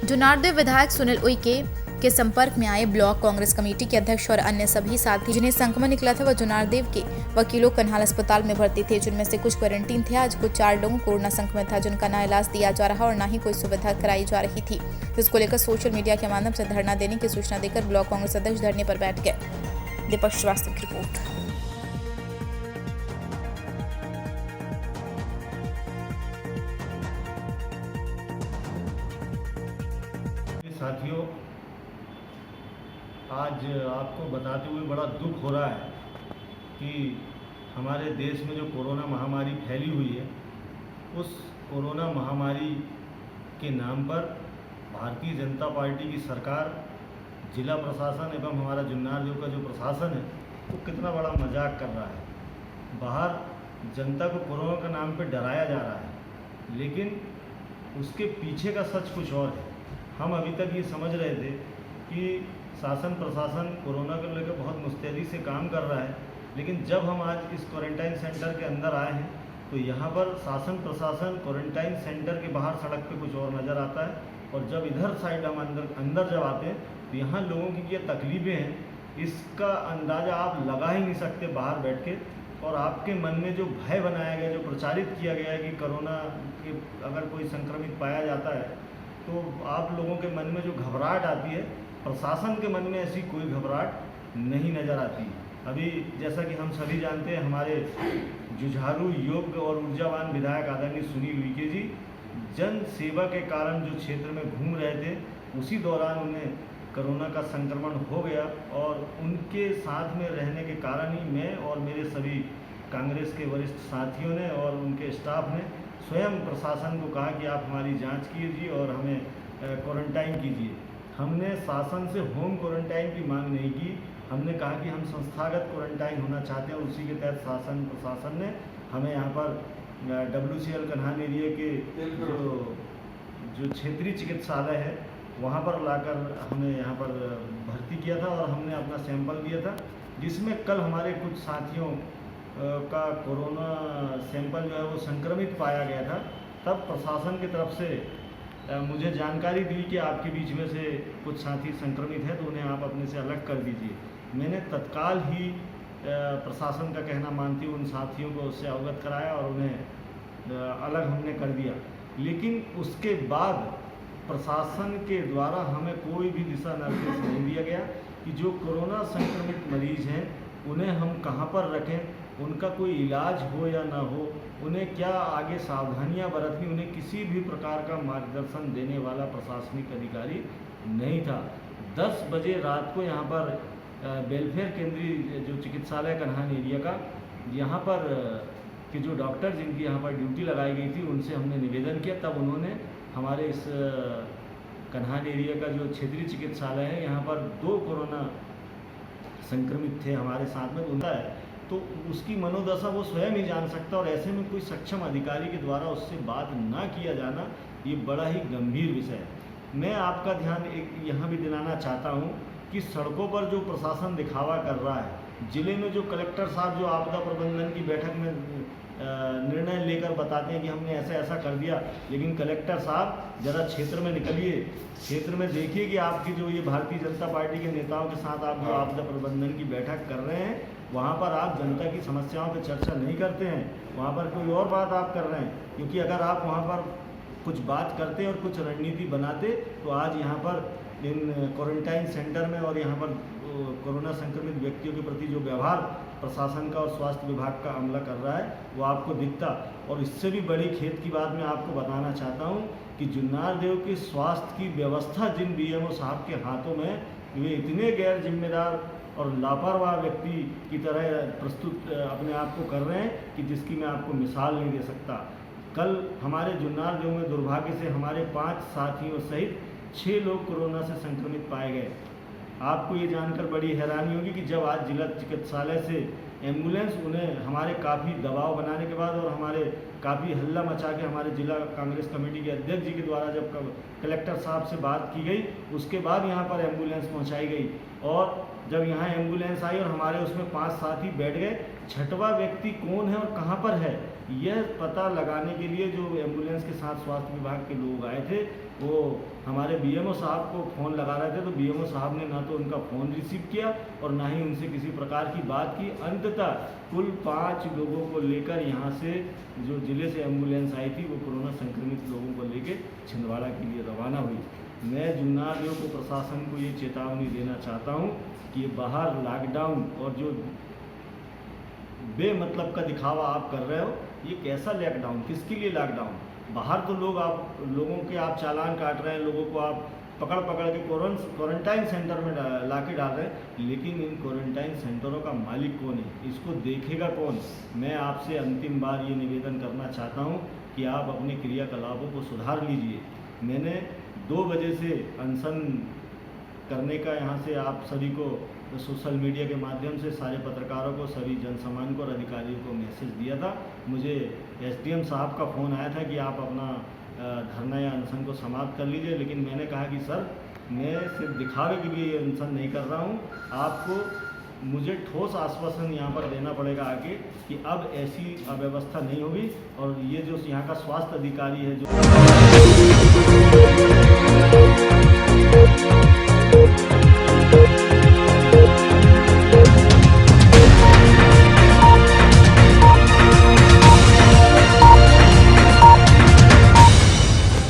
जुन्नारदेव विधायक सुनील उइके के संपर्क में आए ब्लॉक कांग्रेस कमेटी के अध्यक्ष और अन्य सभी साथी जिन्हें संक्रमण निकला था वह जुन्नारदेव के वकीलों कन्हाल अस्पताल में भर्ती थे, जिनमें से कुछ क्वारंटीन थे। आज कुछ 4 लोगों कोरोना संक्रमित था, जिनका ना इलाज दिया जा रहा और ना ही कोई सुविधा कराई जा रही थी, जिसको लेकर सोशल मीडिया के माध्यम से धरना देने की सूचना देकर ब्लॉक कांग्रेस अध्यक्ष धरने पर बैठ गए। दीपक श्रीवास्तव की रिपोर्ट। साथियों, आज आपको बताते हुए बड़ा दुख हो रहा है कि हमारे देश में जो कोरोना महामारी फैली हुई है, उस कोरोना महामारी के नाम पर भारतीय जनता पार्टी की सरकार, जिला प्रशासन एवं हमारा जुन्नारदेव का जो प्रशासन है वो कितना बड़ा मजाक कर रहा है। बाहर जनता को कोरोना के नाम पर डराया जा रहा है, लेकिन उसके पीछे का सच कुछ और है। हम अभी तक ये समझ रहे थे कि शासन प्रशासन कोरोना को लेकर बहुत मुस्तैदी से काम कर रहा है, लेकिन जब हम आज इस क्वारंटाइन सेंटर के अंदर आए हैं तो यहाँ पर शासन प्रशासन क्वारंटाइन सेंटर के बाहर सड़क पे कुछ और नज़र आता है, और जब इधर साइड हम अंदर जब आते हैं तो यहाँ लोगों की ये तकलीफ़ें हैं, इसका अंदाज़ा आप लगा ही नहीं सकते बाहर बैठ के। और आपके मन में जो भय बनाया गया, जो प्रचारित किया गया है कि कोरोना के अगर कोई संक्रमित पाया जाता है तो आप लोगों के मन में जो घबराहट आती है, प्रशासन के मन में ऐसी कोई घबराहट नहीं नज़र आती। अभी जैसा कि हम सभी जानते हैं, हमारे जुझारू, योग्य और ऊर्जावान विधायक आदरणीय सुनील उइके जी जन सेवा के कारण जो क्षेत्र में घूम रहे थे, उसी दौरान उन्हें कोरोना का संक्रमण हो गया, और उनके साथ में रहने के कारण ही मैं और मेरे सभी कांग्रेस के वरिष्ठ साथियों ने और उनके स्टाफ ने स्वयं प्रशासन को कहा कि आप हमारी जांच कीजिए और हमें क्वारंटाइन कीजिए। हमने शासन से होम क्वारंटाइन की मांग नहीं की, हमने कहा कि हम संस्थागत क्वारंटाइन होना चाहते हैं, और उसी के तहत शासन प्रशासन ने हमें यहाँ पर WCL कन्हाल एरिया के जो क्षेत्रीय चिकित्सालय है वहाँ पर लाकर हमें यहाँ पर भर्ती किया था, और हमने अपना सैंपल दिया था, जिसमें कल हमारे कुछ साथियों का कोरोना सैंपल जो है वो संक्रमित पाया गया था। तब प्रशासन की तरफ से मुझे जानकारी दी कि आपके बीच में से कुछ साथी संक्रमित है, तो उन्हें आप अपने से अलग कर दीजिए। मैंने तत्काल ही प्रशासन का कहना मानते हुए उन साथियों को उससे अवगत कराया और उन्हें अलग हमने कर दिया। लेकिन उसके बाद प्रशासन के द्वारा हमें कोई भी दिशा निर्देश नहीं दिया गया कि जो कोरोना संक्रमित मरीज हैं उन्हें हम कहाँ पर रखें, उनका कोई इलाज हो या ना हो, उन्हें क्या आगे सावधानियां बरतनी, उन्हें किसी भी प्रकार का मार्गदर्शन देने वाला प्रशासनिक अधिकारी नहीं था। 10 बजे रात को यहाँ पर वेलफेयर केंद्रीय जो चिकित्सालय कन्हाल एरिया का, यहाँ पर कि जो डॉक्टर जिनकी यहाँ पर ड्यूटी लगाई गई थी उनसे हमने निवेदन किया, तब उन्होंने हमारे इस कन्हाल एरिया का जो क्षेत्रीय चिकित्सालय है, यहाँ पर 2 कोरोना संक्रमित थे हमारे साथ में, उनका है तो उसकी मनोदशा वो स्वयं ही जान सकता, और ऐसे में कोई सक्षम अधिकारी के द्वारा उससे बात ना किया जाना ये बड़ा ही गंभीर विषय है। मैं आपका ध्यान यहाँ भी दिलाना चाहता हूँ कि सड़कों पर जो प्रशासन दिखावा कर रहा है, ज़िले में जो कलेक्टर साहब जो आपदा प्रबंधन की बैठक में निर्णय लेकर बताते हैं कि हमने ऐसा ऐसा कर दिया, लेकिन कलेक्टर साहब ज़रा क्षेत्र में निकलिए, क्षेत्र में देखिए कि आपकी जो ये भारतीय जनता पार्टी के नेताओं के साथ आप जो आपदा प्रबंधन की बैठक कर रहे हैं, वहाँ पर आप जनता की समस्याओं पर चर्चा नहीं करते हैं, वहाँ पर कोई और बात आप कर रहे हैं। क्योंकि अगर आप वहाँ पर कुछ बात करते और कुछ रणनीति बनाते तो आज यहाँ पर इन क्वारंटाइन सेंटर में और यहाँ पर कोरोना संक्रमित व्यक्तियों के प्रति जो व्यवहार प्रशासन का और स्वास्थ्य विभाग का अमला कर रहा है वो आपको दिखता। और इससे भी बड़ी खेद की बात मैं आपको बताना चाहता हूँ कि जुन्नारदेव के स्वास्थ्य की व्यवस्था जिन BMO साहब के हाथों में, वे इतने गैर जिम्मेदार और लापरवाह व्यक्ति की तरह प्रस्तुत अपने आप को कर रहे हैं कि जिसकी मैं आपको मिसाल नहीं दे सकता। कल हमारे जुन्नारदेव में दुर्भाग्य से हमारे 5 साथियों सहित 6 लोग कोरोना से संक्रमित पाए गए। आपको ये जानकर बड़ी हैरानी होगी कि जब आज जिला चिकित्सालय से एम्बुलेंस उन्हें हमारे काफ़ी दबाव बनाने के बाद और हमारे काफ़ी हल्ला मचा के हमारे जिला कांग्रेस कमेटी के अध्यक्ष जी के द्वारा जब कलेक्टर साहब से बात की गई, उसके बाद यहाँ पर एम्बुलेंस पहुँचाई गई। और जब यहाँ एम्बुलेंस आई और हमारे उसमें 5 साथी बैठ गए, 6वां व्यक्ति कौन है और कहाँ पर है यह पता लगाने के लिए जो एम्बुलेंस के साथ स्वास्थ्य विभाग के लोग आए थे, वो हमारे बीएमओ साहब को फ़ोन लगा रहे थे, तो बीएमओ साहब ने ना तो उनका फ़ोन रिसीव किया और ना ही उनसे किसी प्रकार की बात की। अंततः कुल 5 लोगों को लेकर यहाँ से जो ज़िले से एम्बुलेंस आई थी, वो कोरोना संक्रमित लोगों को लेकर छिंदवाड़ा के लिए रवाना हुई। मैं जुन्नारदेव को, प्रशासन को ये चेतावनी देना चाहता हूँ कि ये बाहर लॉकडाउन और जो बेमतलब का दिखावा आप कर रहे हो, ये कैसा लॉकडाउन, किसके लिए लॉकडाउन? बाहर तो लोगों के आप चालान काट रहे हैं, लोगों को आप पकड़ के क्वारंटाइन सेंटर में ला के डाल रहे हैं, लेकिन इन क्वारंटाइन सेंटरों का मालिक कौन है, इसको देखेगा कौन? मैं आपसे अंतिम बार ये निवेदन करना चाहता हूँ कि आप अपने क्रियाकलापों को सुधार लीजिए। मैंने 2 बजे से अनशन करने का यहाँ से आप सभी को सोशल मीडिया के माध्यम से सारे पत्रकारों को, सभी जनसामान्य को और अधिकारियों को मैसेज दिया था। मुझे एसडीएम साहब का फ़ोन आया था कि आप अपना धरना या अनशन को समाप्त कर लीजिए, लेकिन मैंने कहा कि सर, मैं सिर्फ दिखावे के लिए ये अनशन नहीं कर रहा हूँ। आपको मुझे ठोस आश्वासन यहाँ पर देना पड़ेगा आगे कि अब ऐसी अव्यवस्था नहीं होगी, और ये जो यहाँ का स्वास्थ्य अधिकारी है जो